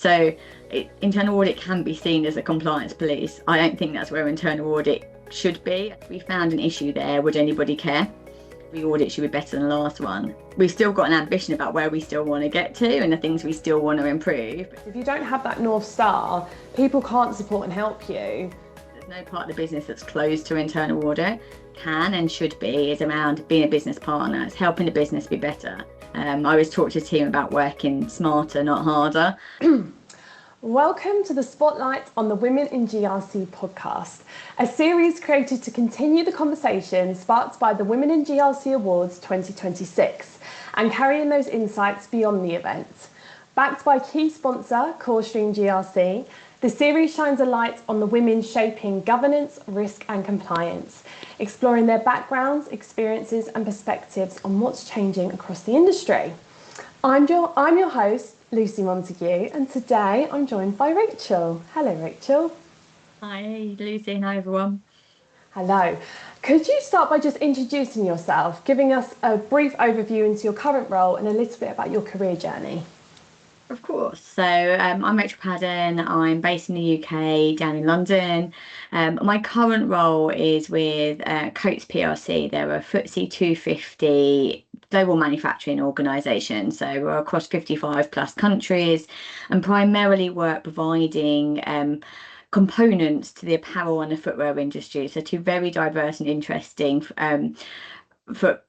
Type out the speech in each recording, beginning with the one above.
So internal audit can be seen as a compliance police. I don't think that's where internal audit should be. If we found an issue there, would anybody care? The audit should be better than the last one. We've still got an ambition about where we still want to get to and the things we still want to improve. If you don't have that North Star, people can't support and help you. There's no part of the business that's closed to internal audit. Can and should be is around being a business partner. It's helping the business be better. I always talk to the team about working smarter, not harder. Welcome to the Spotlight on the Women in GRC podcast, a series created to continue the conversation sparked by the Women in GRC Awards 2026 and carrying those insights beyond the event. Backed by key sponsor CoreStream GRC, the series shines a light on the women shaping governance, risk and compliance, exploring their backgrounds, experiences and perspectives on what's changing across the industry. I'm your host, Lucy Montague, and today I'm joined by Rachel. Hello, Rachel. Hi, Lucy. Hi, everyone. Hello. Could you start by just introducing yourself, giving us a brief overview into your current role and a little bit about your career journey? Of course. So I'm Rachel Paddon. I'm based in the UK, down in London. My current role is with Coates PLC. They're a FTSE 250 global manufacturing organisation. So we're across 55 plus countries and primarily work providing components to the apparel and the footwear industry. So two very diverse and interesting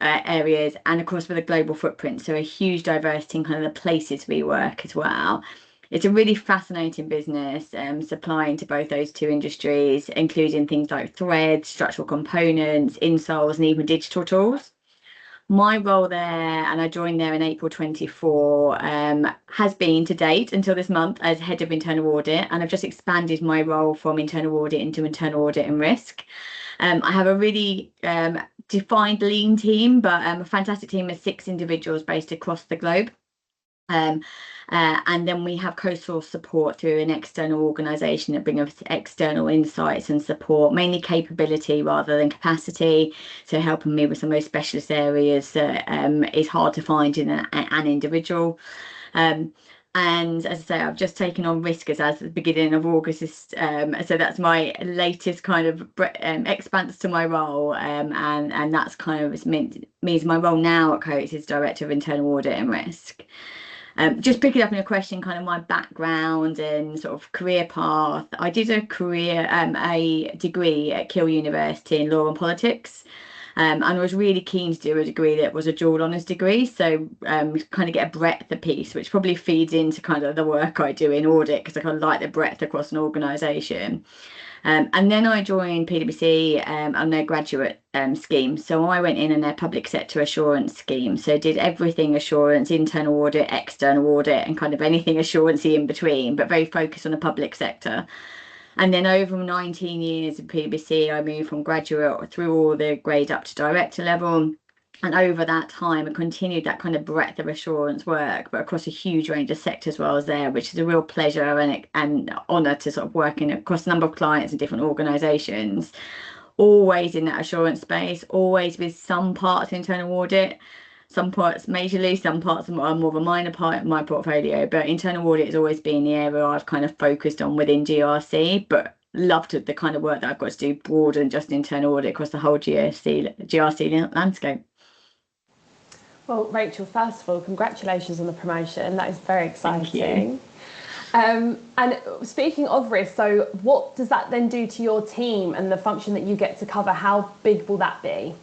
areas, and of course with a global footprint, so a huge diversity in kind of the places we work as well. It's a really fascinating business, supplying to both those two industries, including things like thread, structural components, insoles and even digital tools. My role there, and I joined there in April 24, has been to date until this month as head of internal audit, and I've just expanded my role from internal audit into internal audit and risk. I have a really defined lean team, but a fantastic team of 6 individuals based across the globe. And then we have co-source support through an external organisation that brings us external insights and support, mainly capability rather than capacity. So helping me with some of those specialist areas that is hard to find in an individual. And as I say, I've just taken on risk as the beginning of August. So that's my latest kind of expanse to my role. And that's kind of means my role now at Coates is Director of Internal Audit and Risk. Just picking up on your question, kind of my background and sort of career path. I did a degree at Keele University in law and politics. And I was really keen to do a degree that was a dual honours degree, so kind of get a breadth of piece, which probably feeds into kind of the work I do in audit, because I kind of like the breadth across an organisation. And then I joined PwC on their graduate scheme. So I went in their public sector assurance scheme. So did everything assurance, internal audit, external audit, and kind of anything assurancy in between, but very focused on the public sector. And then over 19 years of PwC, I moved from graduate through all the grades up to director level. And over that time, I continued that kind of breadth of assurance work, but across a huge range of sectors while I was there, which is a real pleasure and honour to sort of working across a number of clients and different organisations, always in that assurance space, always with some parts of internal audit, some parts majorly, some parts are more of a minor part of my portfolio, but internal audit has always been the area I've kind of focused on within GRC, but loved the kind of work that I've got to do broader than just internal audit across the whole GRC landscape. Well, Rachel, first of all, congratulations on the promotion. That is very exciting. Thank you. And speaking of risk, so what does that then do to your team and the function that you get to cover? How big will that be?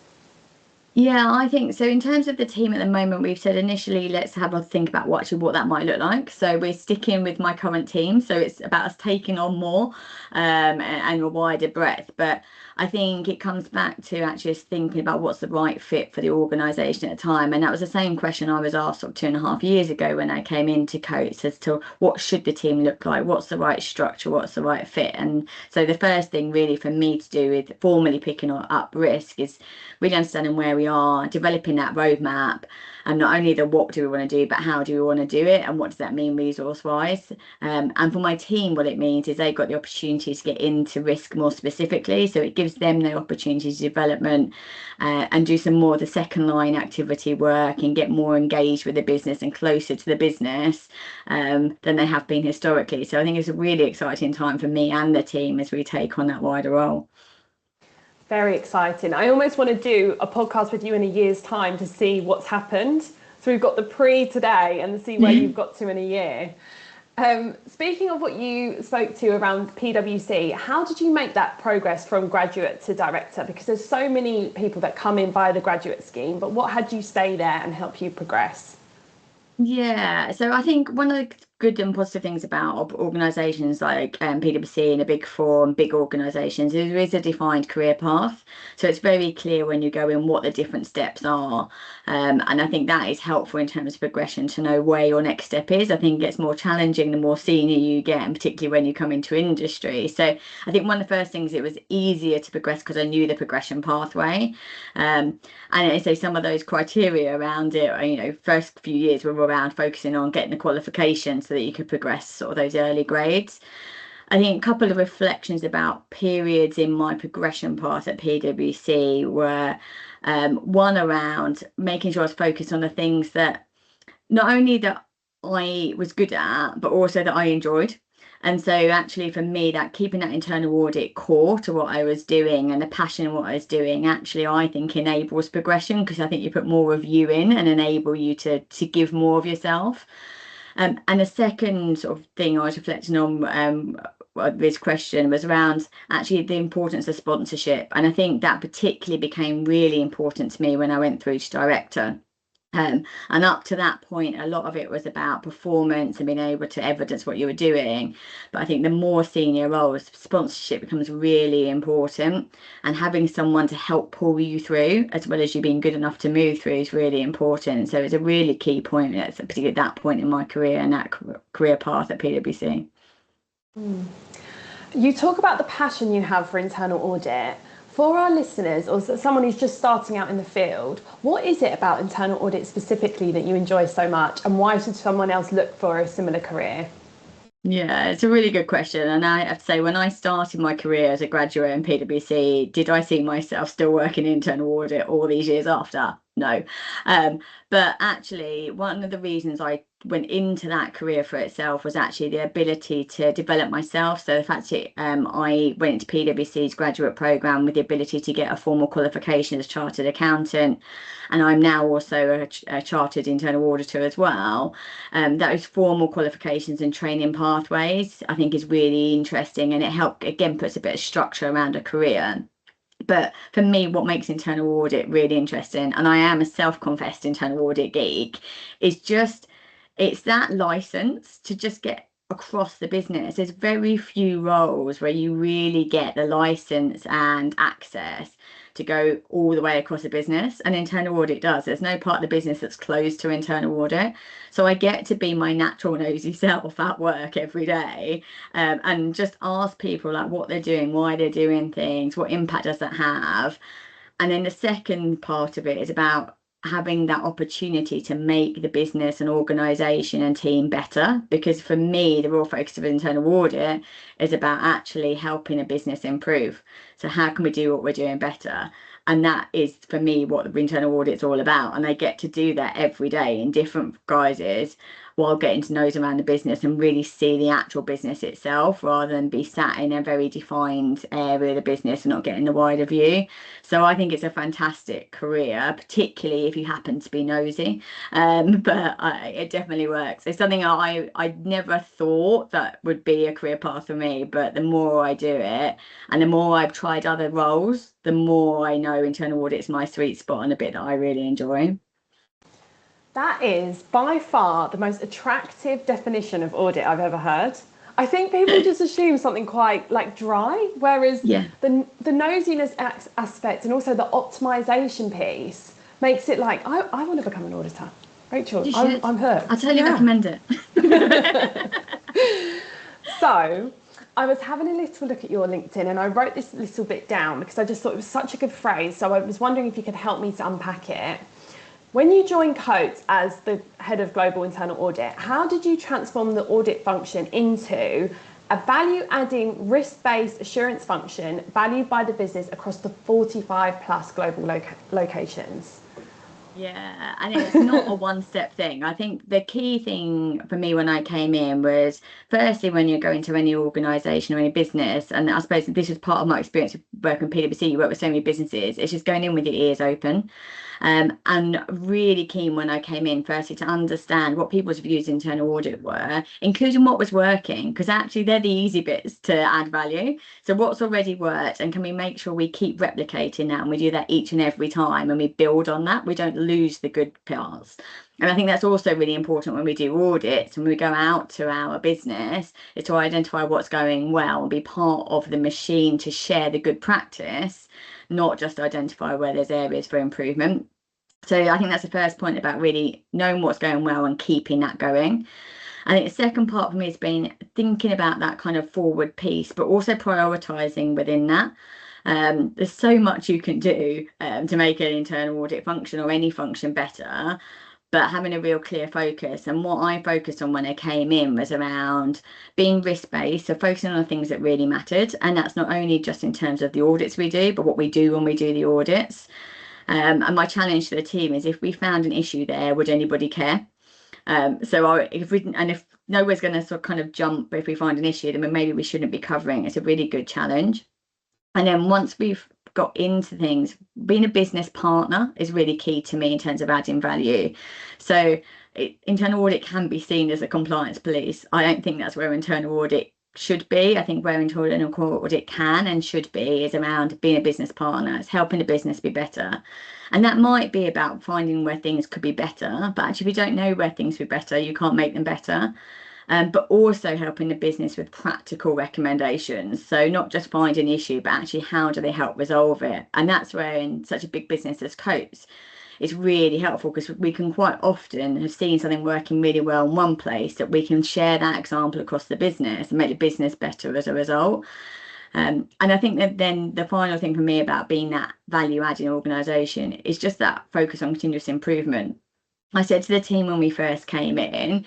Yeah, I think so. In terms of the team at the moment, we've said initially, let's have a think about what that might look like. So we're sticking with my current team. So it's about us taking on more and a wider breadth. But I think it comes back to actually just thinking about what's the right fit for the organisation at the time. And that was the same question I was asked sort of 2.5 years ago when I came into Coates, as to what should the team look like? What's the right structure? What's the right fit? And so the first thing really for me to do with formally picking up risk is really understanding where we are, developing that roadmap, And not only the what do we want to do, but how do we want to do it, and what does that mean resource wise. And for my team, what it means is they've got the opportunity to get into risk more specifically, so it gives them the opportunity to development and do some more of the second line activity work and get more engaged with the business and closer to the business than they have been historically. So I think it's a really exciting time for me and the team as we take on that wider role. Very exciting. I almost want to do a podcast with you in a year's time to see what's happened. So we've got the pre today and see where you've got to in a year. Speaking of what you spoke to around PwC, how did you make that progress from graduate to director? Because there's so many people that come in via the graduate scheme, but what had you stay there and help you progress? Yeah, so I think one of the good and positive things about organisations like PwC and a big four and big organisations is there is a defined career path. So it's very clear when you go in what the different steps are. And I think that is helpful in terms of progression to know where your next step is. I think it gets more challenging the more senior you get, and particularly when you come into industry. So I think one of the first things, it was easier to progress because I knew the progression pathway. And so some of those criteria around it, first few years were around focusing on getting the qualifications so that you could progress sort of those early grades. I think a couple of reflections about periods in my progression path at PwC were one around making sure I was focused on the things that not only that I was good at, but also that I enjoyed. And so actually for me, that keeping that internal audit core to what I was doing and the passion in what I was doing, actually, I think enables progression, because I think you put more of you in and enable you to give more of yourself. And the second sort of thing I was reflecting on this question was around actually the importance of sponsorship. And I think that particularly became really important to me when I went through to director. And up to that point, a lot of it was about performance and being able to evidence what you were doing. But I think the more senior roles, sponsorship becomes really important. And having someone to help pull you through, as well as you being good enough to move through, is really important. So it's a really key point, particularly at that point in my career and that career path at PwC. You talk about the passion you have for internal audit. For our listeners, or someone who's just starting out in the field, what is it about internal audit specifically that you enjoy so much, and why should someone else look for a similar career? Yeah, it's a really good question. And I have to say, when I started my career as a graduate in PwC, did I see myself still working in internal audit all these years after? No. But actually, one of the reasons I went into that career for itself was actually the ability to develop myself. So the fact that I went into PwC's graduate program with the ability to get a formal qualification as chartered accountant, and I'm now also a chartered internal auditor as well. Those formal qualifications and training pathways, I think, is really interesting, and it puts a bit of structure around a career. But for me, what makes internal audit really interesting, and I am a self-confessed internal audit geek, is it's that license to just get across the business. There's very few roles where you really get the license and access to go all the way across the business, and internal audit does. There's no part of the business that's closed to internal audit. So I get to be my natural nosy self at work every day, and just ask people like what they're doing, why they're doing things, what impact does that have. And then the second part of it is about having that opportunity to make the business and organisation and team better. Because for me, the real focus of internal audit is about actually helping a business improve. So how can we do what we're doing better? And that is, for me, what the internal audit is all about. And I get to do that every day in different guises, while getting to know around the business and really see the actual business itself, rather than be sat in a very defined area of the business and not getting the wider view. So I think it's a fantastic career, particularly if you happen to be nosy. But it definitely works. It's something I never thought that would be a career path for me, but the more I do it and the more I've tried other roles, the more I know internal audit is my sweet spot and a bit that I really enjoy. That is by far the most attractive definition of audit I've ever heard. I think people just assume something quite like dry, whereas Yeah. the nosiness aspect and also the optimization piece makes it like, I want to become an auditor. Rachel, I'm hooked. I totally recommend it. So I was having a little look at your LinkedIn and I wrote this little bit down because I just thought it was such a good phrase. So I was wondering if you could help me to unpack it. When you joined Coates as the head of global internal audit, how did you transform the audit function into a value-adding, risk-based assurance function valued by the business across the 45 plus global locations? Yeah, and it's not a one-step thing. I think the key thing for me when I came in was, firstly, when you go into any organisation or any business, and I suppose this is part of my experience of working with PwC, you work with so many businesses, it's just going in with your ears open. And really keen when I came in, firstly, to understand what people's views of internal audit were, including what was working, because actually they're the easy bits to add value. So what's already worked, and can we make sure we keep replicating that, and we do that each and every time, and we build on that, we don't lose the good parts. And I think that's also really important when we do audits and we go out to our business, is to identify what's going well and be part of the machine to share the good practice, not just identify where there's areas for improvement. So I think that's the first point, about really knowing what's going well and keeping that going. I think the second part for me has been thinking about that kind of forward piece, but also prioritising within that. There's so much you can do to make an internal audit function or any function better, but having a real clear focus. And what I focused on when I came in was around being risk-based, so focusing on the things that really mattered. And that's not only just in terms of the audits we do, but what we do when we do the audits. And my challenge to the team is, if we found an issue there, would anybody care? If nowhere's going to sort of kind of jump if we find an issue, then maybe we shouldn't be covering. It's a really good challenge. And then once we've got into things, being a business partner is really key to me in terms of adding value. So internal audit can be seen as a compliance police. I don't think that's where internal audit should be. I think where internal audit can and should be is around being a business partner. It's helping the business be better. And that might be about finding where things could be better, but actually if you don't know where things could be better, you can't make them better. But also helping the business with practical recommendations. So not just find an issue, but actually how do they help resolve it? And that's where, in such a big business as Coates, it's really helpful, because we can quite often have seen something working really well in one place, that we can share that example across the business and make the business better as a result. And I think that then the final thing for me about being that value-adding organisation is just that focus on continuous improvement. I said to the team when we first came in,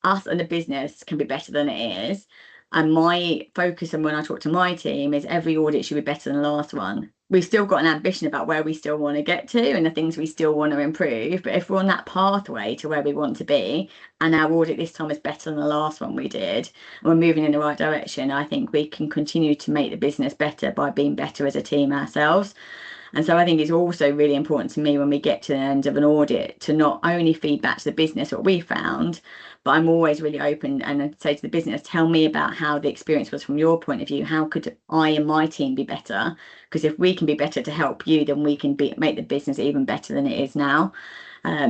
us and the business can be better than it is. And my focus, and when I talk to my team, is every audit should be better than the last one. We've still got an ambition about where we still want to get to and the things we still want to improve. But if we're on that pathway to where we want to be, and our audit this time is better than the last one we did, and we're moving in the right direction, I think we can continue to make the business better by being better as a team ourselves. And so I think it's also really important to me when we get to the end of an audit to not only feed back to the business what we found, but I'm always really open and say to the business, tell me about how the experience was from your point of view. How could I and my team be better? Because if we can be better to help you, then we can make the business even better than it is now.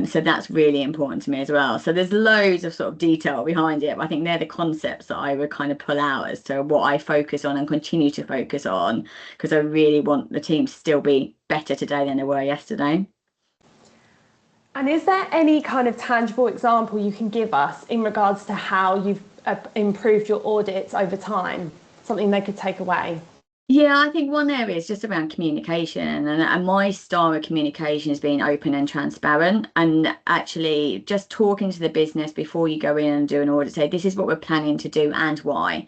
So that's really important to me as well. So there's loads of sort of detail behind it. But I think they're the concepts that I would kind of pull out as to what I focus on and continue to focus on, because I really want the team to still be better today than they were yesterday. And is there any kind of tangible example you can give us in regards to how you've improved your audits over time? Something they could take away? Yeah, I think one area is just around communication, and my style of communication is being open and transparent, and actually just talking to the business before you go in and do an audit. Say, this is what we're planning to do and why.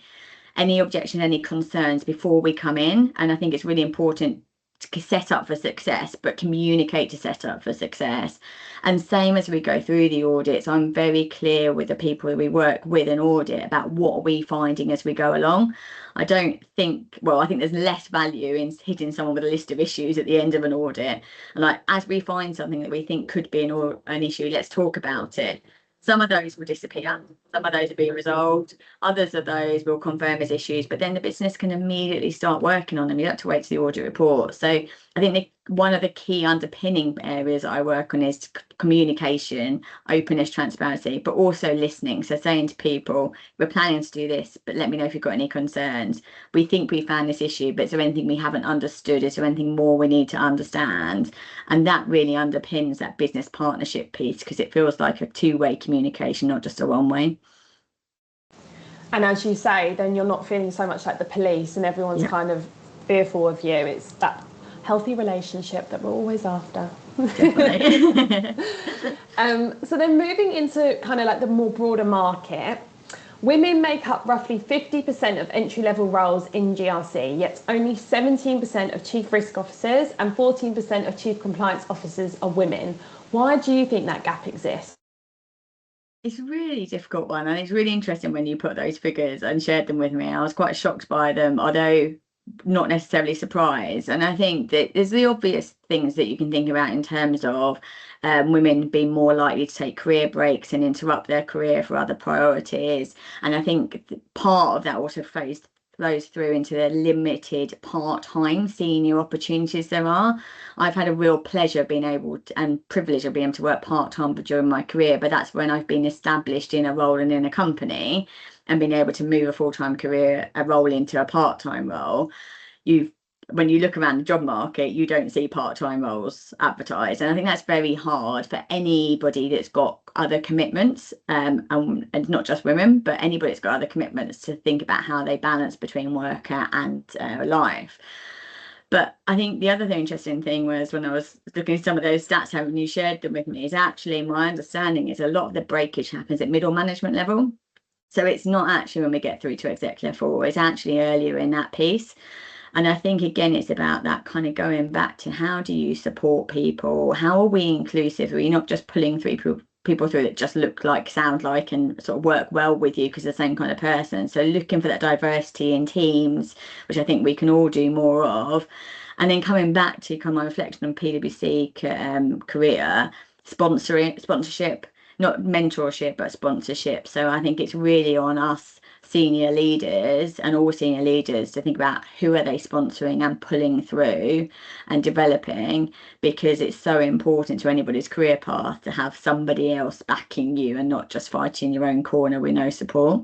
Any objections, any concerns before we come in. And I think it's really important to set up for success, but communicate to set up for success. And same as we go through the audits, I'm very clear with the people that we work with an audit about what are we finding as we go along. I think there's less value in hitting someone with a list of issues at the end of an audit. And like, as we find something that we think could be an issue, let's talk about it. Some of those will disappear, some of those will be resolved, others of those will confirm as issues, but then the business can immediately start working on them. You don't have to wait to the audit report. So I think one of the key underpinning areas I work on is communication, openness, transparency, but also listening. So saying to people, we're planning to do this, but let me know if you've got any concerns. We think we found this issue, but is there anything we haven't understood? Is there anything more we need to understand? And that really underpins that business partnership piece, because it feels like a two-way communication, not just a one-way. And as you say, then you're not feeling so much like the police and everyone's kind of fearful of you. It's that Healthy relationship that we're always after. Definitely. So then moving into kind of like the more broader market, women make up roughly 50% of entry-level roles in GRC, yet only 17% of chief risk officers and 14% of chief compliance officers are women. Why do you think that gap exists? It's a really difficult one, and it's really interesting when you put those figures and shared them with me. I was quite shocked by them, although not necessarily surprised. And I think that there's the obvious things that you can think about in terms of women being more likely to take career breaks and interrupt their career for other priorities. And I think part of that also flows through into the limited part-time senior opportunities there are. I've had a real pleasure being able to, and privilege of being able to work part-time during my career, but that's when I've been established in a role and in a company and been able to move a full-time career, a role into a part-time role. You've When you look around the job market, you don't see part-time roles advertised. And I think that's very hard for anybody that's got other commitments, and not just women, but anybody that's got other commitments to think about how they balance between work and life. But I think the other interesting thing was when I was looking at some of those stats, when you shared them with me, is actually my understanding is a lot of the breakage happens at middle management level. So it's not actually when we get through to exec level, it's actually earlier in that piece. And I think, again, it's about that kind of going back to how do you support people? How are we inclusive? Are we not just pulling through people through that just look like, sound like, and sort of work well with you because they're the same kind of person? So looking for that diversity in teams, which I think we can all do more of. And then coming back to kind of my reflection on PwC career, sponsorship, not mentorship, but sponsorship. So I think it's really on us senior leaders and all senior leaders to think about who are they sponsoring and pulling through and developing, because it's so important to anybody's career path to have somebody else backing you and not just fighting your own corner with no support.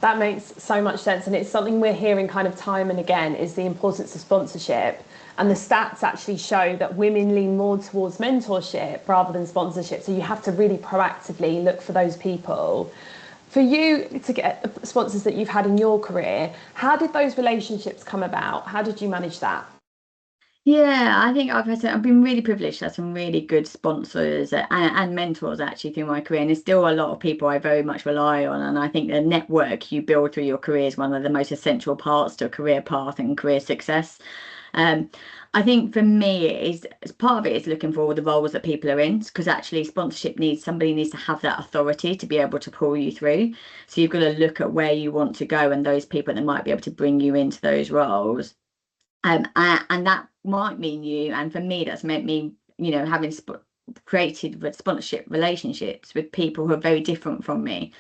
That makes so much sense, and it's something we're hearing kind of time and again, is the importance of sponsorship. And the stats actually show that women lean more towards mentorship rather than sponsorship. So you have to really proactively look for those people. For you to get the sponsors that you've had in your career, how did those relationships come about? How did you manage that? Yeah, I think I've been really privileged to have some really good sponsors and mentors actually through my career. And there's still a lot of people I very much rely on. And I think the network you build through your career is one of the most essential parts to a career path and career success. I think for me, as part of it is looking for the roles that people are in, because actually sponsorship somebody needs to have that authority to be able to pull you through. So you've got to look at where you want to go and those people that might be able to bring you into those roles. And that might mean and for me, that's meant me, having created sponsorship relationships with people who are very different from me,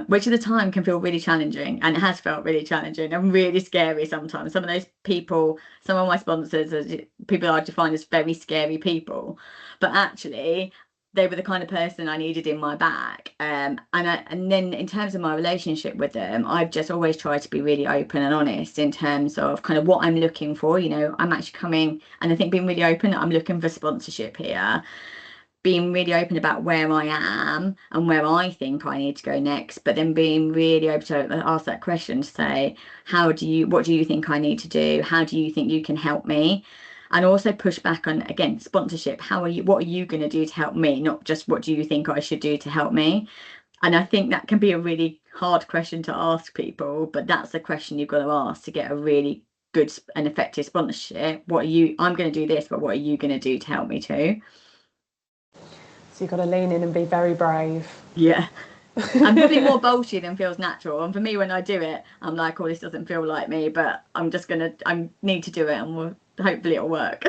which at the time can feel really challenging, and it has felt really challenging and really scary sometimes. Some of those people, some of my sponsors are people I define as very scary people, but actually they were the kind of person I needed in my back. And then in terms of my relationship with them, I've just always tried to be really open and honest in terms of kind of what I'm looking for. I'm actually coming, and I think being really open, I'm looking for sponsorship here, being really open about where I am and where I think I need to go next, but then being really open to ask that question to say, what do you think I need to do? How do you think you can help me? And also push back on, again, sponsorship. What are you going to do to help me? Not just what do you think I should do to help me? And I think that can be a really hard question to ask people, but that's the question you've got to ask to get a really good and effective sponsorship. I'm going to do this, but what are you going to do to help me too? So you've got to lean in and be very brave. Yeah. I'm probably more bolshy than feels natural. And for me, when I do it, I'm like, oh, this doesn't feel like me, but I need to do it, and hopefully it'll work.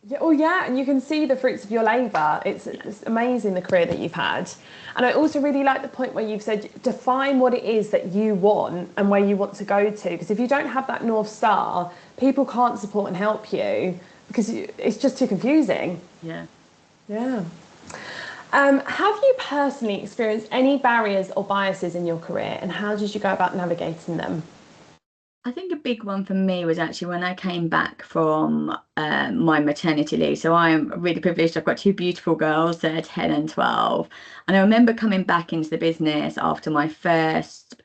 Yeah, oh yeah, and you can see the fruits of your labour. It's amazing the career that you've had. And I also really like the point where you've said define what it is that you want and where you want to go to. Because if you don't have that North Star, people can't support and help you because it's just too confusing. Yeah. Yeah. Have you personally experienced any barriers or biases in your career, and how did you go about navigating them? I think a big one for me was actually when I came back from my maternity leave. So I'm really privileged. I've got two beautiful girls. They're 10 and 12. And I remember coming back into the business after my first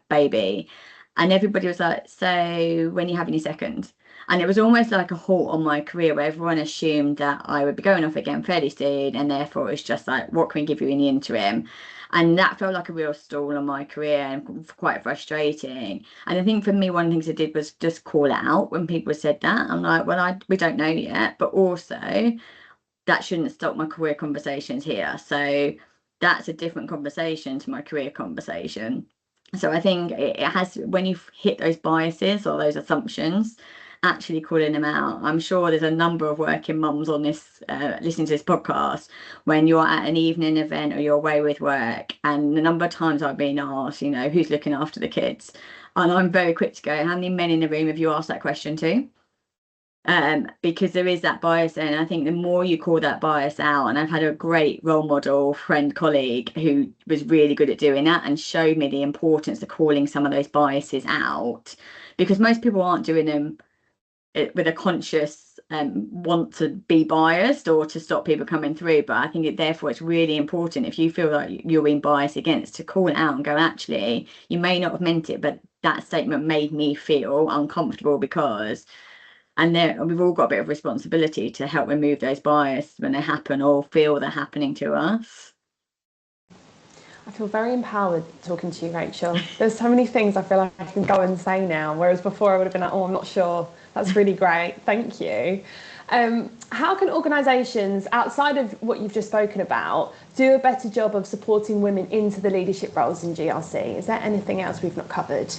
baby And everybody was like, so when are you having your second? And it was almost like a halt on my career where everyone assumed that I would be going off again fairly soon. And therefore, it's just like, what can we give you in the interim? And that felt like a real stall on my career and quite frustrating. And I think for me, one of the things I did was just call it out when people said that. I'm like, well, we don't know yet. But also, that shouldn't stop my career conversations here. So that's a different conversation to my career conversation. So I think it has, when you hit those biases or those assumptions, actually calling them out. I'm sure there's a number of working mums on this, listening to this podcast, when you're at an evening event or you're away with work, and the number of times I've been asked, who's looking after the kids? And I'm very quick to go, how many men in the room have you asked that question to? Because there is that bias, and I think the more you call that bias out, and I've had a great role model, friend, colleague who was really good at doing that and showed me the importance of calling some of those biases out, because most people aren't doing them with a conscious want to be biased or to stop people coming through. But I think therefore it's really important, if you feel like you're being biased against, to call it out and go, actually, you may not have meant it, but that statement made me feel uncomfortable because. And we've all got a bit of responsibility to help remove those biases when they happen or feel they're happening to us. I feel very empowered talking to you, Rachel. There's so many things I feel like I can go and say now, whereas before I would have been like, oh, I'm not sure. That's really great. Thank you. How can organisations, outside of what you've just spoken about, do a better job of supporting women into the leadership roles in GRC? Is there anything else we've not covered?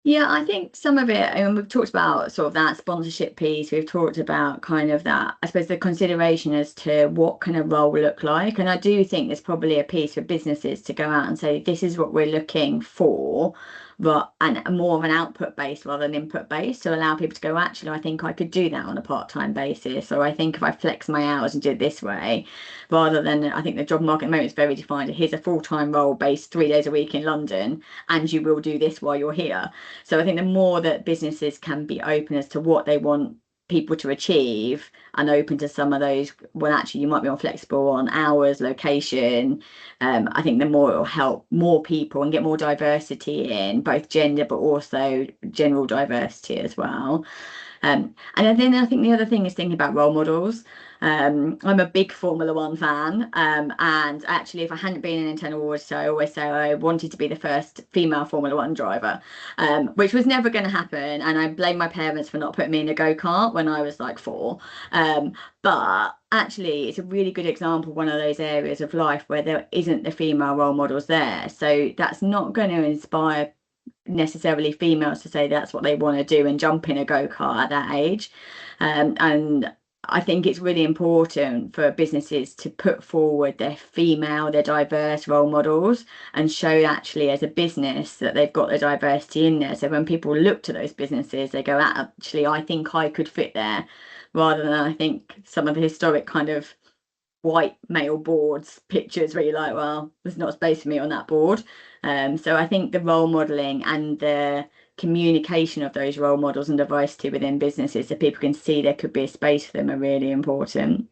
Yeah, I think some of it, and we've talked about sort of that sponsorship piece. We've talked about kind of that, I suppose, the consideration as to what can a role look like. And I do think there's probably a piece for businesses to go out and say, this is what we're looking for, but and more of an output based rather than input based, to allow people to go, actually, I think I could do that on a part-time basis, or I think if I flex my hours and do it this way, rather than, I think the job market at the moment is very defined. Here's a full-time role based 3 days a week in London, and you will do this while you're here. So I think the more that businesses can be open as to what they want people to achieve and open to some of those, well, actually, you might be more flexible on hours, location. I think the more it will help more people and get more diversity in both gender, but also general diversity as well. And then I think the other thing is thinking about role models. I'm a big Formula One fan, and actually, if I hadn't been an internal auditor, I always say I wanted to be the first female Formula One driver, which was never going to happen. And I blame my parents for not putting me in a go-kart when I was like 4. But actually, it's a really good example of one of those areas of life where there isn't the female role models there. So that's not going to inspire necessarily females to say that's what they want to do and jump in a go-kart at that age. And I think it's really important for businesses to put forward their diverse role models and show actually as a business that they've got the diversity in there. So when people look to those businesses, they go, actually, I think I could fit there, rather than, I think, some of the historic kind of white male boards pictures where you're like, well, there's not space for me on that board. So I think the role modeling and the communication of those role models and diversity within businesses, so people can see there could be a space for them, are really important.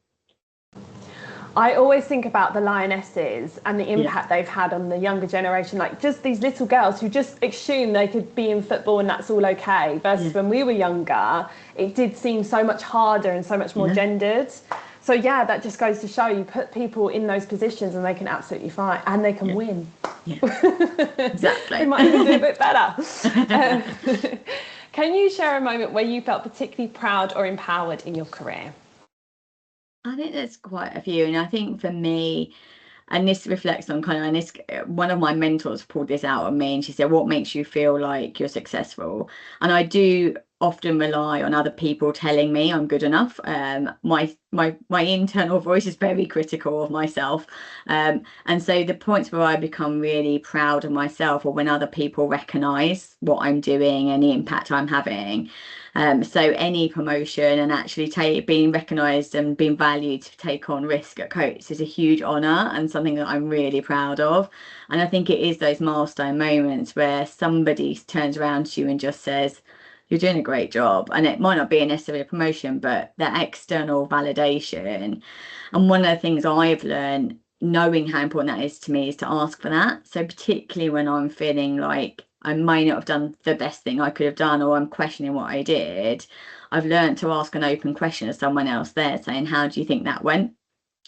I always think about the lionesses and the impact they've had on the younger generation, like just these little girls who just assumed they could be in football and that's all okay, versus when we were younger, it did seem so much harder and so much more gendered. So yeah, that just goes to show you put people in those positions and they can absolutely fight and they can win. Yeah, exactly. They might even do a bit better. Can you share a moment where you felt particularly proud or empowered in your career? I think there's quite a few, and I think for me, and this reflects on kind of, and this, one of my mentors pulled this out on me, and she said, what makes you feel like you're successful? And I do often rely on other people telling me I'm good enough. My internal voice is very critical of myself, and so the points where I become really proud of myself are when other people recognize what I'm doing and the impact I'm having. So any promotion and actually being recognised and being valued to take on risk at Coates is a huge honour and something that I'm really proud of. And I think it is those milestone moments where somebody turns around to you and just says, you're doing a great job. And it might not be necessarily a promotion, but that external validation. And one of the things I've learned, knowing how important that is to me, is to ask for that. So particularly when I'm feeling like I may not have done the best thing I could have done, or I'm questioning what I did, I've learned to ask an open question of someone else there, saying, how do you think that went?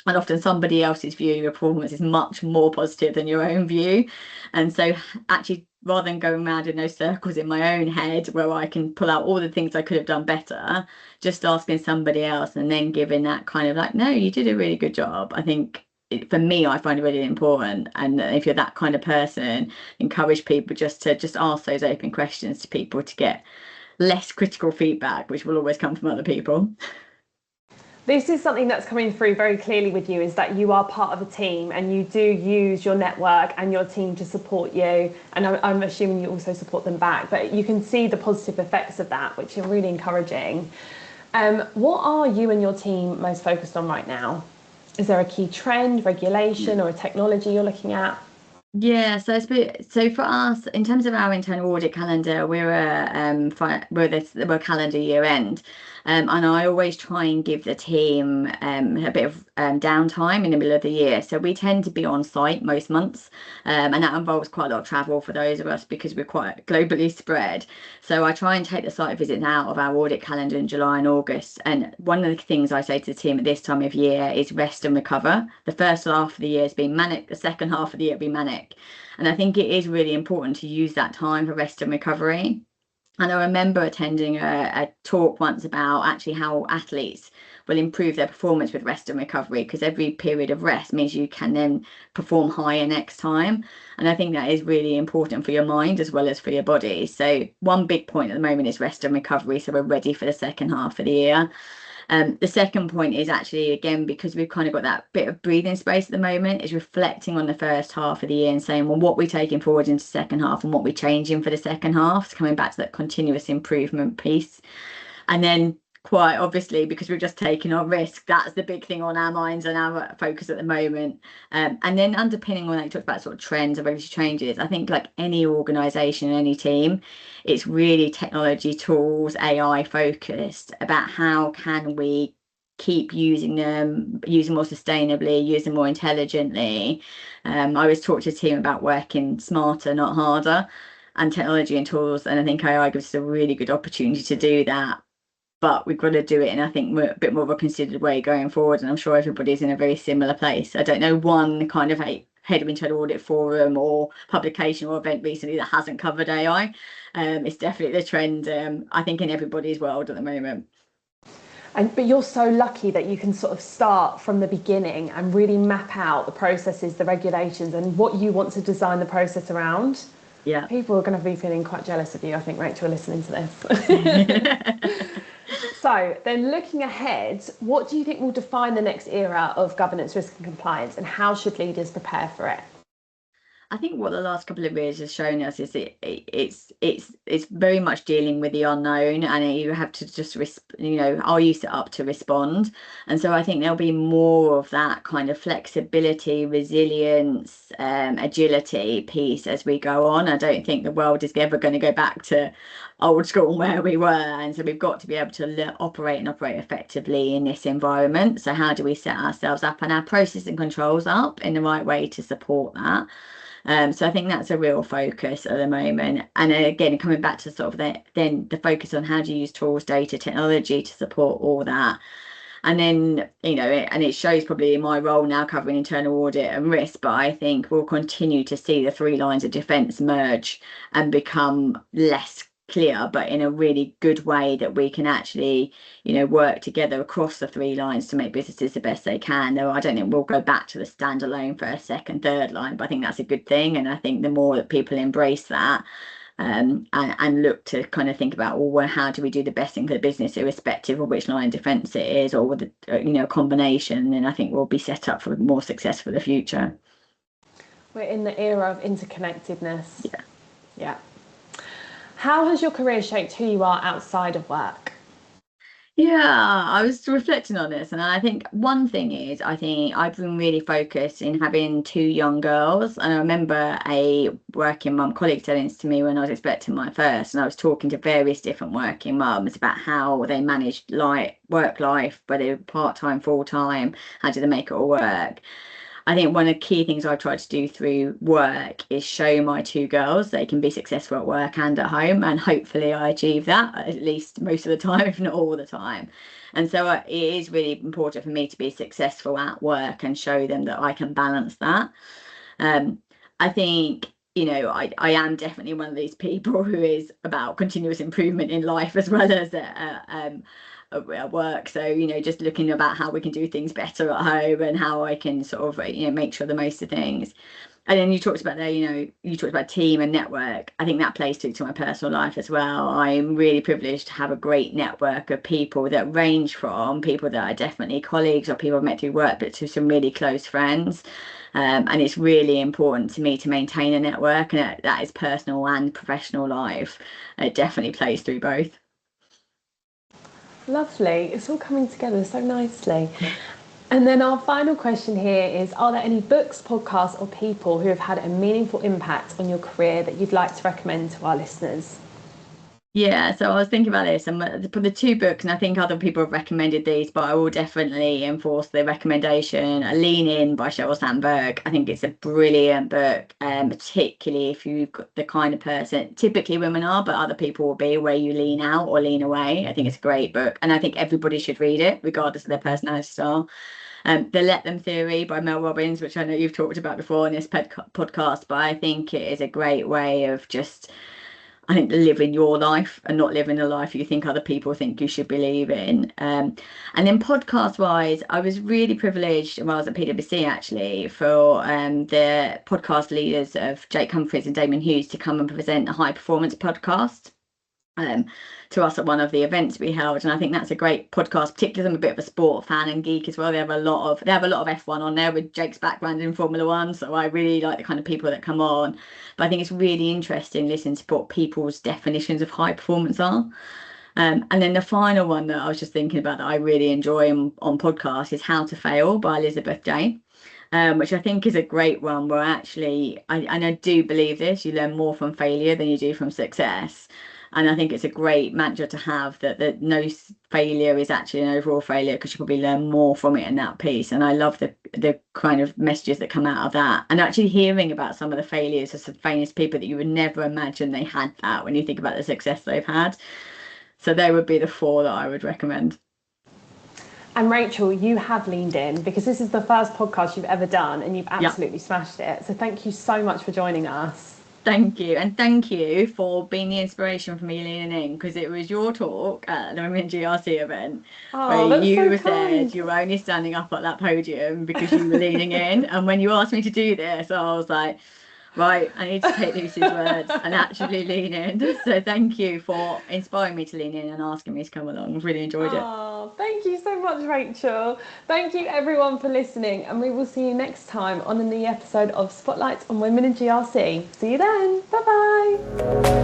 And often somebody else's view of your performance is much more positive than your own view. And so actually, rather than going around in those circles in my own head where I can pull out all the things I could have done better, just asking somebody else and then giving that kind of like, no, you did a really good job. I think for me, I find it really important. And if you're that kind of person, encourage people to just ask those open questions to people to get less critical feedback, which will always come from other people. This is something that's coming through very clearly with you, is that you are part of a team and you do use your network and your team to support you. And I'm assuming you also support them back, but you can see the positive effects of that, which are really encouraging. What are you and your team most focused on right now? Is there a key trend, regulation, or a technology you're looking at? Yeah, so for us, in terms of our internal audit calendar, we're calendar year end, and I always try and give the team a bit of downtime in the middle of the year. So we tend to be on site most months, and that involves quite a lot of travel for those of us because we're quite globally spread. So I try and take the site visits out of our audit calendar in July and August. And one of the things I say to the team at this time of year is rest and recover. The first half of the year has been manic, the second half of the year has been manic. And I think it is really important to use that time for rest and recovery. And I remember attending a talk once about actually how athletes will improve their performance with rest and recovery, because every period of rest means you can then perform higher next time. And I think that is really important for your mind as well as for your body. So one big point at the moment is rest and recovery. So we're ready for the second half of the year. The second point is actually, again, because we've kind of got that bit of breathing space at the moment, is reflecting on the first half of the year and saying, well, what we're taking forward into the second half and what we're changing for the second half, so coming back to that continuous improvement piece. And then quite obviously, because we've just taken on risk, that's the big thing on our minds and our focus at the moment. And then underpinning on that, you talked about sort of trends and regulatory changes. I think like any organisation, any team, it's really technology tools, AI focused about how can we keep using them, use them more sustainably, use them more intelligently. I always talk to the team about working smarter, not harder, and technology and tools. And I think AI gives us a really good opportunity to do that. But we've got to do it in, I think, a bit more of a considered way going forward. And I'm sure everybody's in a very similar place. I don't know one kind of head of internal audit forum or publication or event recently that hasn't covered AI. It's definitely the trend, I think, in everybody's world at the moment. But you're so lucky that you can sort of start from the beginning and really map out the processes, the regulations, and what you want to design the process around. Yeah. People are going to be feeling quite jealous of you, I think, Rachel, listening to this. So then looking ahead, what do you think will define the next era of governance, risk and compliance, and how should leaders prepare for it? I think what the last couple of years has shown us is it's very much dealing with the unknown, and you have to just are you set up to respond? And so I think there'll be more of that kind of flexibility, resilience, agility piece as we go on. I don't think the world is ever going to go back to old school where we were, and so we've got to be able to operate effectively in this environment. So how do we set ourselves up and our processes and controls up in the right way to support that? So I think that's a real focus at the moment. And again, coming back to sort of the focus on how do you use tools, data, technology to support all that. And then, and it shows probably in my role now covering internal audit and risk, but I think we'll continue to see the three lines of defence merge and become less clear, but in a really good way that we can actually, work together across the three lines to make businesses the best they can. Though I don't think we'll go back to the standalone for a second, third line, but I think that's a good thing. And I think the more that people embrace that, and look to kind of think about, well, how do we do the best thing for the business, irrespective of which line of defence it is, or with a combination, then I think we'll be set up for more success for the future. We're in the era of interconnectedness. Yeah. Yeah. How has your career shaped who you are outside of work? Yeah, I was reflecting on this, and I think one thing is, I think I've been really focused in having two young girls. And I remember a working mum colleague telling this to me when I was expecting my first, and I was talking to various different working mums about how they managed work life, whether part-time, full-time, how do they make it all work? I think one of the key things I've tried to do through work is show my two girls they can be successful at work and at home, and hopefully I achieve that at least most of the time, if not all the time. And so it is really important for me to be successful at work and show them that I can balance that. I think, I am definitely one of these people who is about continuous improvement in life as well as at work. So, just looking about how we can do things better at home and how I can sort of, make sure the most of things. And then you talked about there, you talked about team and network. I think that plays to my personal life as well. I'm really privileged to have a great network of people that range from people that are definitely colleagues or people I've met through work, but to some really close friends. And it's really important to me to maintain a network, and that is personal and professional life. It definitely plays through both. Lovely. It's all coming together so nicely. And then our final question here is, are there any books, podcasts or people who have had a meaningful impact on your career that you'd like to recommend to our listeners? Yeah, so I was thinking about this, and for the two books, and I think other people have recommended these, but I will definitely enforce the recommendation. Lean In by Sheryl Sandberg. I think it's a brilliant book, particularly if you've got the kind of person, typically women are, but other people will be, where you lean out or lean away. I think it's a great book, and I think everybody should read it, regardless of their personality style. The Let Them Theory by Mel Robbins, which I know you've talked about before in this podcast, but I think it is a great way of just, I think, living your life and not living the life you think other people think you should believe in. And then podcast wise, I was really privileged when I was at PwC actually for the podcast leaders of Jake Humphries and Damien Hughes to come and present a high performance podcast to us at one of the events we held. And I think that's a great podcast, particularly I'm a bit of a sport fan and geek as well. They have a lot of F1 on there with Jake's background in Formula One, so I really like the kind of people that come on. But I think it's really interesting listening to what people's definitions of high performance are. And then the final one that I was just thinking about that I really enjoy on podcasts is How to Fail by Elizabeth Day. Which I think is a great one, where actually, and I do believe this, you learn more from failure than you do from success. And I think it's a great mantra to have, that no failure is actually an overall failure, because you probably learn more from it in that piece. And I love the kind of messages that come out of that. And actually hearing about some of the failures of some famous people that you would never imagine they had that when you think about the success they've had. So they would be the four that I would recommend. And Rachel, you have leaned in, because this is the first podcast you've ever done and you've absolutely smashed it. So thank you so much for joining us. Thank you. And thank you for being the inspiration for me leaning in, because it was your talk at the Women GRC event where you said you were only standing up at that podium because you were leaning in. And when you asked me to do this, I was like, right, I need to take Lucy's words and actually lean in. So thank you for inspiring me to lean in and asking me to come along. I've really enjoyed it. Oh, thank you so much, Rachel. Thank you everyone for listening, and we will see you next time on the episode of Spotlight on Women in GRC. See you then. Bye bye.